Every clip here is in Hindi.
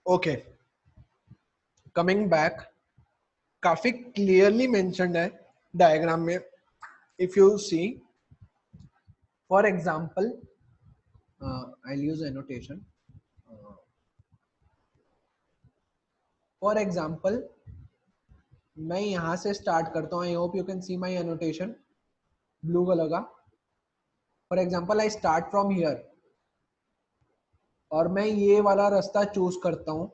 ओके, कमिंग बैक, काफी क्लियरली मेंशन्ड है डायग्राम में. If you see, for example, I'll use annotation. For example, मैं यहाँ से स्टार्ट करता हूँ. I hope you can see my annotation, blue colour का. For example, I start from here और मैं ये वाला रास्ता चूज करता हूँ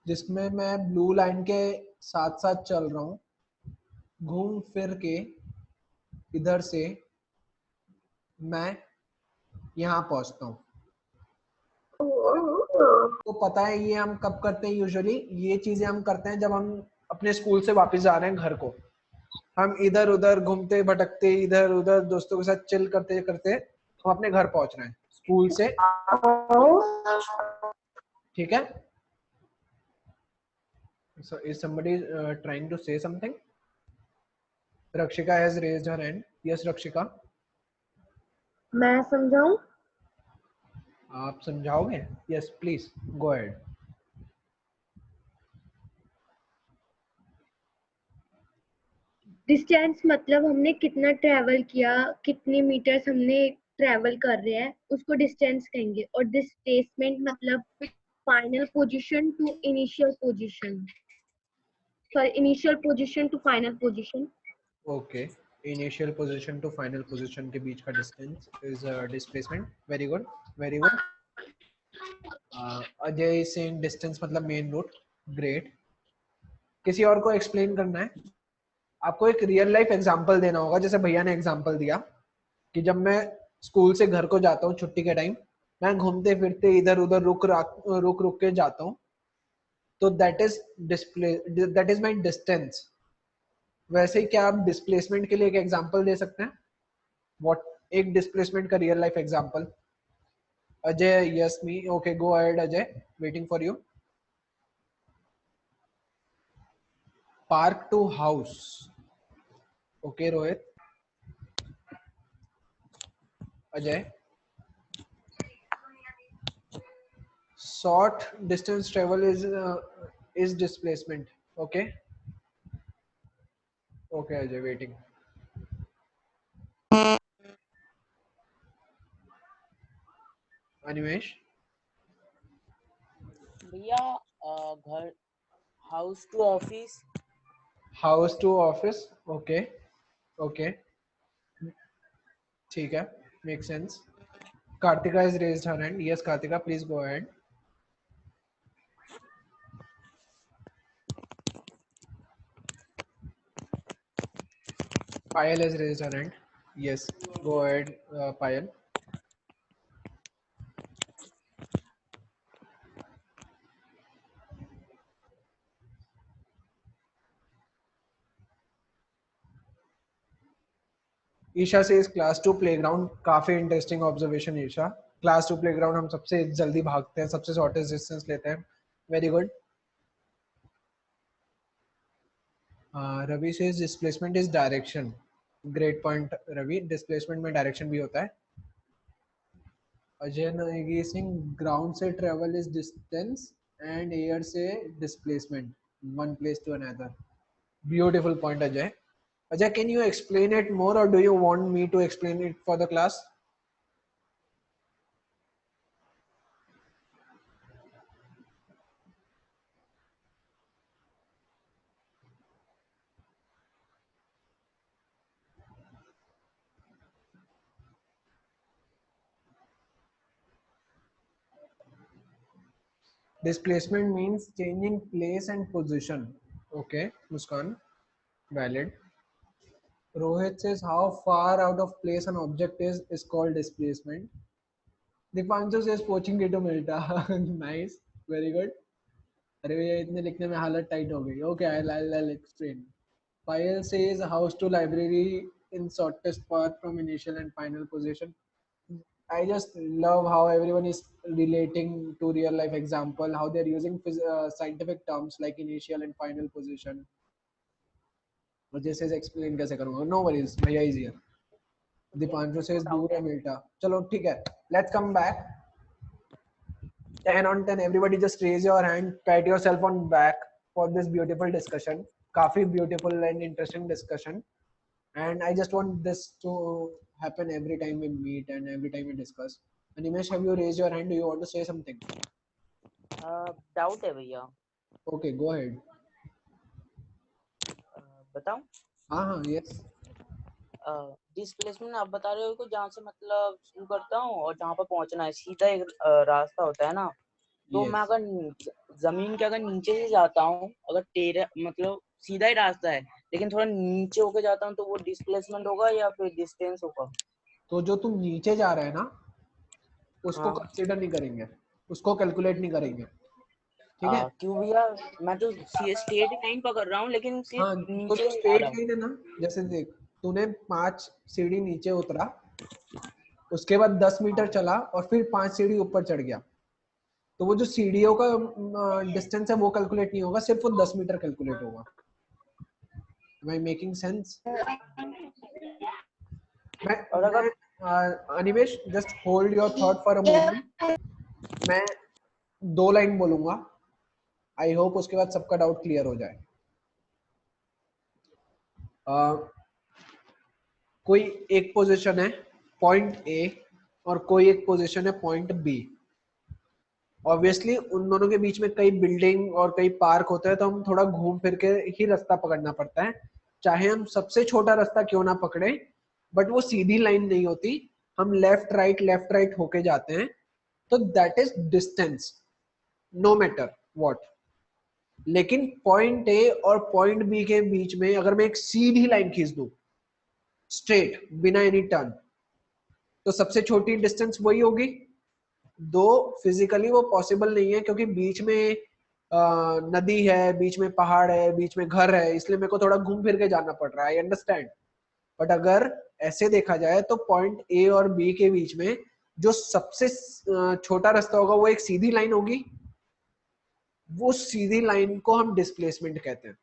जिसमें मैं ब्लू लाइन के साथ साथ चल रहा हूँ. घूम फिर के इधर से मैं यहाँ पहुँचता हूँ. तो पता है ये हम कब करते हैं? यूजुअली ये चीजें हम करते हैं जब हम अपने स्कूल से वापस जा रहे हैं घर को. हम इधर उधर घूमते भटकते, इधर उधर दोस्तों के साथ चिल करते करते हम अपने घर पहुंच रहे हैं स्कूल से. ठीक है. So is somebody trying to say something? Rakshika has raised her hand. Yes, Rakshika. मैं समझाऊं? आप समझाओगे? Yes, please go ahead. Distance मतलब हमने कितना ट्रेवल किया, कितने मीटर्स हमने ट्रेवल कर रहे हैं, उसको डिस्टेंस कहेंगे. और डिस्प्लेसमेंट मतलब final position to initial position, sorry initial position to final position. Okay. Initial position to final position के बीच का distance is displacement. Very good. Very good. Ajay saying distance मतलब main route. Great. किसी और को explain करना है? आपको एक रियल लाइफ एग्जांपल देना होगा. जैसे भैया ने एग्जांपल दिया कि जब मैं स्कूल से घर को जाता हूँ छुट्टी के टाइम, मैं घूमते फिरते इधर उधर रुक के जाता हूँ, तो दैट इज माई डिस्टेंस. वैसे ही क्या आप डिस्प्लेसमेंट के लिए एक एग्जांपल दे सकते हैं? व्हाट, एक डिस्प्लेसमेंट का real life example. Ajay, yes me. Okay, go ahead Ajay, waiting for you. Park to house. Okay Rohit. Ajay. Short distance travel is displacement. Okay. Okay, Ajay, waiting. Animesh. भैया घर, house to office. House to office. Okay. Okay. ठीक है. Makes sense. Kartika has raised her hand. Yes, Kartika, please go ahead. Payal has raised her hand. Yes, go ahead, Payal. Isha से इस क्लास 2 प्लेग्राउंड. काफी interesting observation Isha. Class 2 playground हम सबसे जल्दी भागते हैं, सबसे शॉर्टेस्ट डिस्टेंस लेते हैं. Very good. रवि से displacement is direction. Great point Ravi. Displacement में डायरेक्शन भी होता है. अजय नेगी सिंह, ग्राउंड से travel is distance and air से displacement, one place to another. Beautiful point Ajay. Ajay, can you explain it more or do you want me to explain it for the class? Displacement means changing place and position. Okay, Muskan, valid. Rohit says how far out of place an object is called displacement. Dipanshu says poaching to Milta. Nice, very good. अरे भैया इतने लिखने में हालत टाइट हो गई. Okay, I'll explain. Payal says house to library in shortest path from initial and final position. I just love how everyone is relating to real life example, how they're using scientific terms like initial and final position. This is explain कैसे करूँगा? No worries, भैया easier. Dipanshu says दूर है मिल्टा. चलो ठीक है. Let's come back. 10 on 10, everybody just raise your hand, pat yourself on back for this beautiful discussion. काफी beautiful and interesting discussion, and I just want this to happen every time we meet and every time we discuss. Animesh, have you raised your hand? Do you want to say something? Doubt है भैया। Okay, go ahead. बताऊं? हाँ, yes. डिस्प्लेसमेंट आप बता रहे हो कि जहाँ से मतलब शुरू करता हूँ और जहाँ पर पहुंचना है सीधा एक रास्ता होता है ना, तो Yes. मैं अगर जमीन के अगर नीचे से जाता हूँ, अगर टेढ़ा मतलब सीधा ही रास्ता है लेकिन थोड़ा नीचे होके जाता हूँ, तो वो डिस्प्लेसमेंट होगा या फिर डिस्टेंस होगा? तो जो तुम नीचे जा रहे हैं ना, उसको हाँ। कंसीडर नहीं करेंगे, उसको कैलकुलेट नहीं करेंगे, ठीक है? क्यों भैया, मैं तो स्ट्रेट लाइन पकड़ रहा हूँ लेकिन सिर्फ हाँ, तो नीचे जो ही आ स्ट्रेट रहा हूँ। लाइन है ना, जैसे देख, तूने 5 सीढ़ी नीचे उतरा, उसके बाद 10 मीटर चला और फिर 5 सीढ़ी ऊपर चढ़ गया, तो वो जो सीढ़ियों का डिस्टेंस है वो कैलकुलेट नहीं होगा, सिर्फ वो 10 मीटर कैलकुलेट होगा। Am I making sense? और अगर Animesh, just hold your thought for a moment. मैं 2 लाइन बोलूंगा, आई होप उसके बाद सबका डाउट क्लियर हो जाए। कोई एक पोजीशन है पॉइंट ए और कोई एक पोजीशन है पॉइंट बी। ऑब्वियसली उन दोनों के बीच में कई बिल्डिंग और कई पार्क होते हैं, तो हम थोड़ा घूम फिर के ही रास्ता पकड़ना पड़ता है, चाहे हम सबसे छोटा रास्ता क्यों ना पकड़े, बट वो सीधी लाइन नहीं होती, हम लेफ्ट राइट होके जाते हैं, तो that is distance no matter what. लेकिन पॉइंट ए और पॉइंट बी के बीच में अगर मैं एक सीधी लाइन खींच दूं स्ट्रेट बिना एनी टर्न, तो सबसे छोटी डिस्टेंस वही होगी। दो फिजिकली वो पॉसिबल नहीं है, क्योंकि बीच में नदी है, बीच में पहाड़ है, बीच में घर है, इसलिए मेरे को थोड़ा घूम फिर के जाना पड़ रहा है, आई अंडरस्टैंड। बट अगर ऐसे देखा जाए तो पॉइंट ए और बी के बीच में जो सबसे छोटा रास्ता होगा वो एक सीधी लाइन होगी, वो सीधी लाइन को हम डिस्प्लेसमेंट कहते हैं।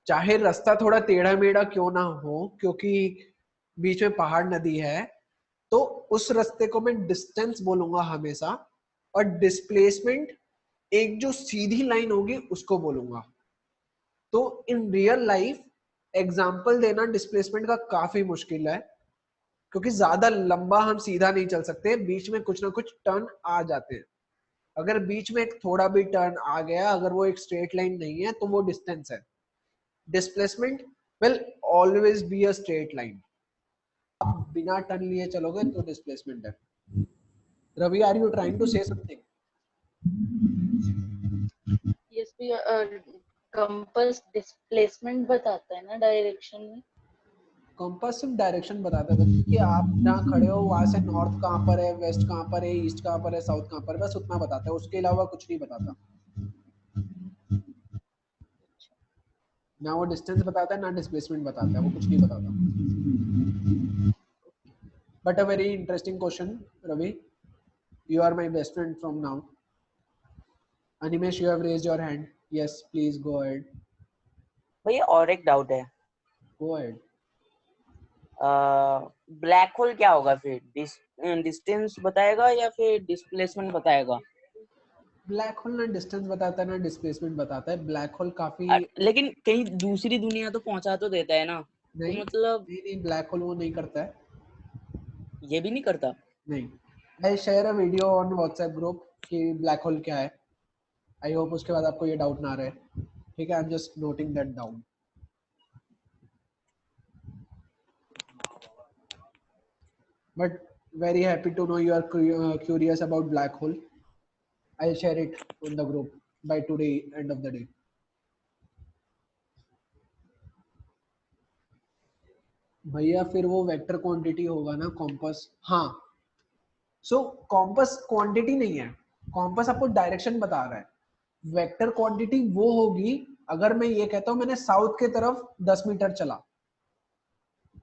चाहे रास्ता थोड़ा टेढ़ा मेढ़ा क्यों ना हो, क्योंकि बीच में पहाड़ नदी है, तो उस रास्ते को मैं डिस्टेंस बोलूंगा हमेशा, और डिस्प्लेसमेंट एक जो सीधी लाइन होगी उसको बोलूंगा। तो इन रियल लाइफ एग्जाम्पल देना डिस्प्लेसमेंट का काफी मुश्किल है, क्योंकि ज्यादा लंबा हम सीधा नहीं चल सकते, बीच में कुछ ना कुछ टर्न आ जाते हैं। अगर बीच में एक थोड़ा भी टर्न आ गया, अगर वो एक स्ट्रेट लाइन नहीं है, तो वो डिस्टेंस है। Displacement will always be a straight line. आप बिना टर्न लिए चलोगे तो डिस्प्लेसमेंट है। Ravi, are you trying to say something? Yes भैया, कंपास डिस्प्लेसमेंट बताता है ना डायरेक्शन में? कंपास सिर्फ डायरेक्शन बताता है कि आप जहाँ खड़े हो वहां से नॉर्थ कहाँ पर है, वेस्ट कहाँ पर है, ईस्ट कहाँ पर है, साउथ कहाँ पर है, बस उतना बताता है, उसके अलावा कुछ नहीं बताता। ना वो डिस्टेंस बताता है ना डिस्प्लेसमेंट बताता है, वो कुछ नहीं बताता। But a very interesting question Ravi, you are my best friend from now. Animesh, you have raised your hand. Yes, please go ahead. भैया और एक डाउट है, Go ahead. ब्लैक होल क्या होगा फिर? डिस्टेंस बताएगा या फिर डिस्प्लेसमेंट बताएगा? ब्लैक होल ना डिस्टेंस बताता है ना डिस्प्लेसमेंट बताता है। ब्लैक होल काफी लेकिन कहीं दूसरी दुनिया तो पहुंचा तो देता है ना, नहीं, तो मतलब नहीं ब्लैक होल वो नहीं करता है, ये भी नहीं करता। नहीं। I share a video on WhatsApp group कि ब्लैक होल क्या है। आई होप उसके बाद आपको ये डाउट ना रहे, ठीक है? I am just noting that down. But very happy to know you are curious about black hole. I'll share it on the group by today end of the day. भैया फिर वो वेक्टर क्वांटिटी होगा ना कॉम्पस। हाँ, सो कॉम्पस क्वांटिटी नहीं है, कॉम्पस आपको डायरेक्शन बता रहा है। वेक्टर क्वांटिटी वो होगी अगर मैं ये कहता हूँ मैंने साउथ के तरफ 10 मीटर चला,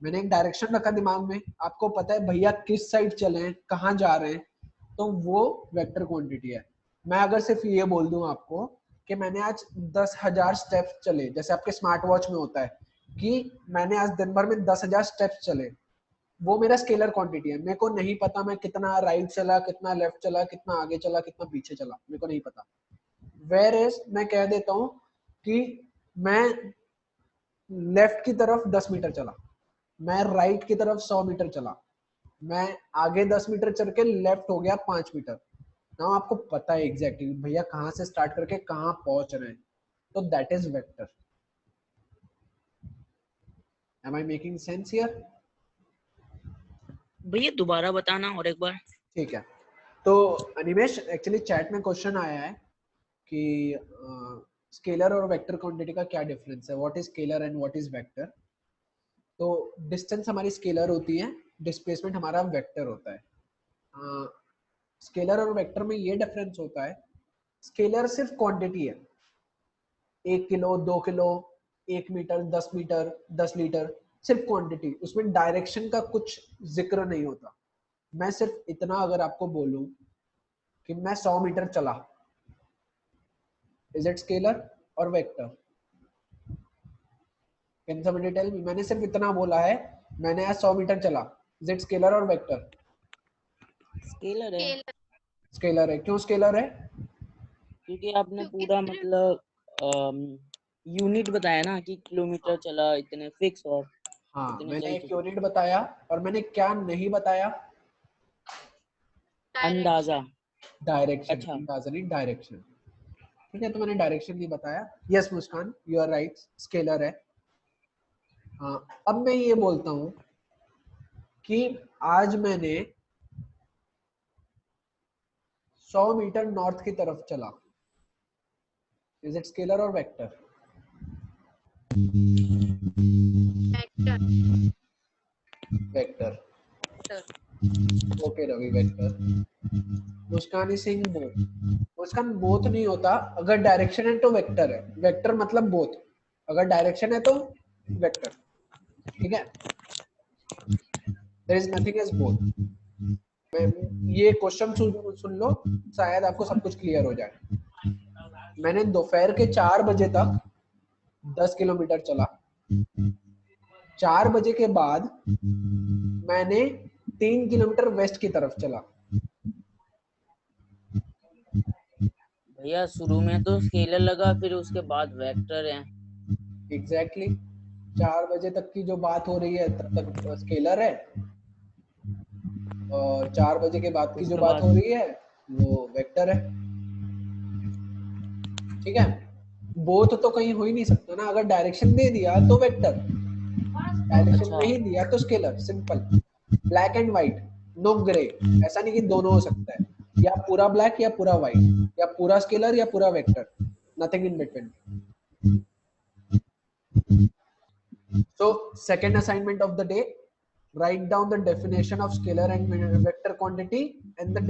मैंने एक डायरेक्शन रखा दिमाग में, आपको पता है भैया किस साइड चले, कहाँ जा रहे हैं, तो वो वेक्टर क्वांटिटी है। मैं अगर सिर्फ ये बोल दूं आपको कि मैंने आज 10,000 स्टेप्स चले, जैसे आपके स्मार्ट वॉच में होता है कि मैंने आज दिन भर में 10,000 स्टेप्स चले, वो मेरा स्केलर क्वांटिटी है। मेरे को नहीं पता मैं कितना राइट चला, कितना लेफ्ट चला, कितना आगे चला, कितना पीछे चला, मेरे को नहीं पता। वेयर एज मैं कह देता हूँ कि मैं लेफ्ट की तरफ 10 मीटर चला, मैं राइट की तरफ 100 मीटर चला, मैं आगे 10 मीटर चल के लेफ्ट हो गया 5 मीटर। ना आपको पता है एग्जैक्टली भैया कहाँ से स्टार्ट करके कहाँ पहुंच रहे हैं, तो that is vector. Am I making sense here? भैया दोबारा बताना और एक बार। ठीक है, तो अनिमेश एक्चुअली चैट में क्वेश्चन आया है कि स्केलर और वेक्टर क्वांटिटी का क्या डिफरेंस है, what is scalar and what is vector. तो डिस्टेंस हमारी स्केलर होती है, डिस्प्लेसमेंट हमारा वेक्टर होता है। स्केलर और वेक्टर में ये डिफरेंस होता है, स्केलर सिर्फ क्वांटिटी है, 1 kilo 2 kilo 1 metre 10 metre 10 litre, सिर्फ क्वांटिटी, उसमें डायरेक्शन का कुछ जिक्र नहीं होता। मैं सिर्फ इतना अगर आपको बोलूं कि मैं 100 मीटर चला, इज इट स्केलर और vector? Can somebody tell me? मैंने सिर्फ इतना बोला है, मैंने आज 100 मीटर चला, इज इट स्केलर और वेक्टर? स्केलर है, स्केलर है। क्यों स्केलर है? क्योंकि आपने पूरा मतलब यूनिट बताया ना कि किलोमीटर चला इतने फिक्स और हाँ, इतने मैंने चल एक चुके। यूनिट बताया और मैंने क्या नहीं बताया? अंदाजा। डायरेक्शन। अच्छा। अंदाजा नहीं, डायरेक्शन। ठीक है, तो मैंने डायरेक्शन नहीं बताया। Yes Muskan, you are right, scalar है। हाँ, अब मैं ये बोलता हूं कि आज मैंने 100 मीटर नॉर्थ की तरफ चला, इज इट स्केलर और vector? Vector. Okay Ravi, vector. Muskan Singh both. Muskan both नहीं होता, अगर डायरेक्शन है तो वेक्टर है, वेक्टर मतलब बोथ, अगर डायरेक्शन है तो वेक्टर। ठीक है, there is nothing as both. ये क्वेश्चन सुन लो, शायद आपको सब कुछ क्लियर हो जाए। मैंने दोपहर के 4 बजे तक 10 किलोमीटर चला, 4 बजे के बाद मैंने 3 किलोमीटर वेस्ट की तरफ चला। भैया शुरू में तो स्केलर लगा, फिर उसके बाद वेक्टर है। एग्जैक्टली 4 बजे तक की जो बात हो रही है तब तक स्केलर है, और 4 बजे के बाद की जो उसके बात बाद हो रही है वो वेक्टर है। ठीक है, बोथ तो कहीं हो ही नहीं सकता ना, अगर डायरेक्शन दे दिया तो वेक्टर, डायरेक्शन अच्छा। नहीं दिया तो scalar. Simple, black and white, no grey. ऐसा नहीं कि दोनों हो सकता है, या पूरा ब्लैक या पूरा व्हाइट, या पूरा स्केलर या पूरा vector, nothing in between. So second assignment of the day, write down the definition of scalar and vector quantity and the